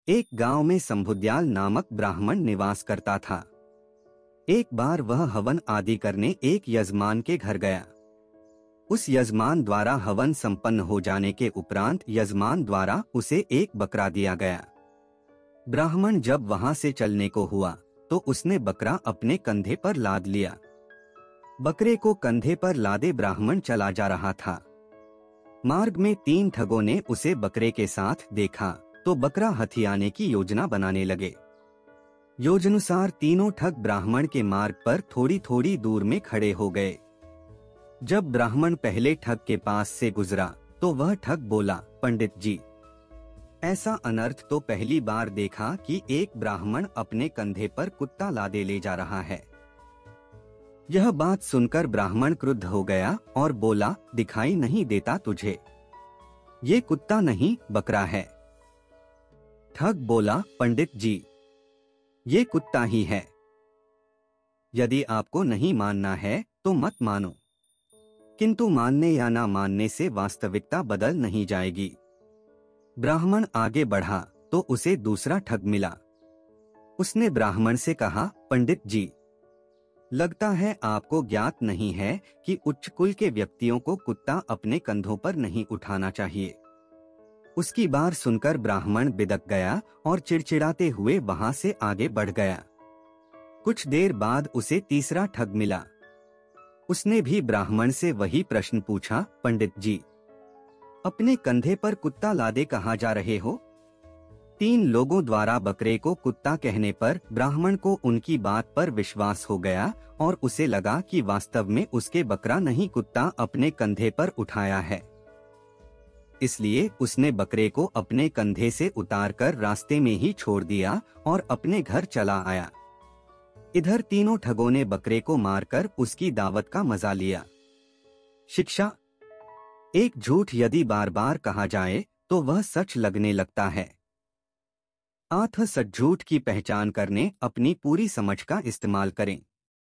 एक गांव में संभुदयाल नामक ब्राह्मण निवास करता था। एक बार वह हवन आदि करने एक यजमान के घर गया। उस यजमान द्वारा हवन संपन्न हो जाने के उपरांत यजमान द्वारा उसे एक बकरा दिया गया। ब्राह्मण जब वहां से चलने को हुआ तो उसने बकरा अपने कंधे पर लाद लिया। बकरे को कंधे पर लादे ब्राह्मण चला जा रहा था। मार्ग में 3 ठगों ने उसे बकरे के साथ देखा तो बकरा हथियाने की योजना बनाने लगे। योजनानुसार तीनों ठग ब्राह्मण के मार्ग पर थोड़ी थोड़ी दूर में खड़े हो गए। जब ब्राह्मण पहले ठग के पास से गुजरा तो वह ठग बोला, पंडित जी, ऐसा अनर्थ तो पहली बार देखा कि एक ब्राह्मण अपने कंधे पर कुत्ता लादे ले जा रहा है। यह बात सुनकर ब्राह्मण क्रुद्ध हो गया और बोला, दिखाई नहीं देता तुझे? ये कुत्ता नहीं बकरा है। ठग बोला, पंडित जी, ये कुत्ता ही है। यदि आपको नहीं मानना है तो मत मानो, किंतु मानने या ना मानने से वास्तविकता बदल नहीं जाएगी। ब्राह्मण आगे बढ़ा तो उसे दूसरा ठग मिला। उसने ब्राह्मण से कहा, पंडित जी, लगता है आपको ज्ञात नहीं है कि उच्च कुल के व्यक्तियों को कुत्ता अपने कंधों पर नहीं उठाना चाहिए। उसकी बात सुनकर ब्राह्मण बिदक गया और चिड़चिड़ाते हुए वहां से आगे बढ़ गया। कुछ देर बाद उसे तीसरा ठग मिला। उसने भी ब्राह्मण से वही प्रश्न पूछा, पंडित जी, अपने कंधे पर कुत्ता लादे कहाँ जा रहे हो? 3 लोगों द्वारा बकरे को कुत्ता कहने पर ब्राह्मण को उनकी बात पर विश्वास हो गया और उसे लगा कि वास्तव में उसके बकरा नहीं कुत्ता अपने कंधे पर उठाया है। इसलिए उसने बकरे को अपने कंधे से उतारकर रास्ते में ही छोड़ दिया और अपने घर चला आया। इधर तीनों ठगों ने बकरे को मारकर उसकी दावत का मजा लिया। शिक्षा: एक झूठ यदि बार बार कहा जाए तो वह सच लगने लगता है। अतः सच झूठ की पहचान करने अपनी पूरी समझ का इस्तेमाल करें।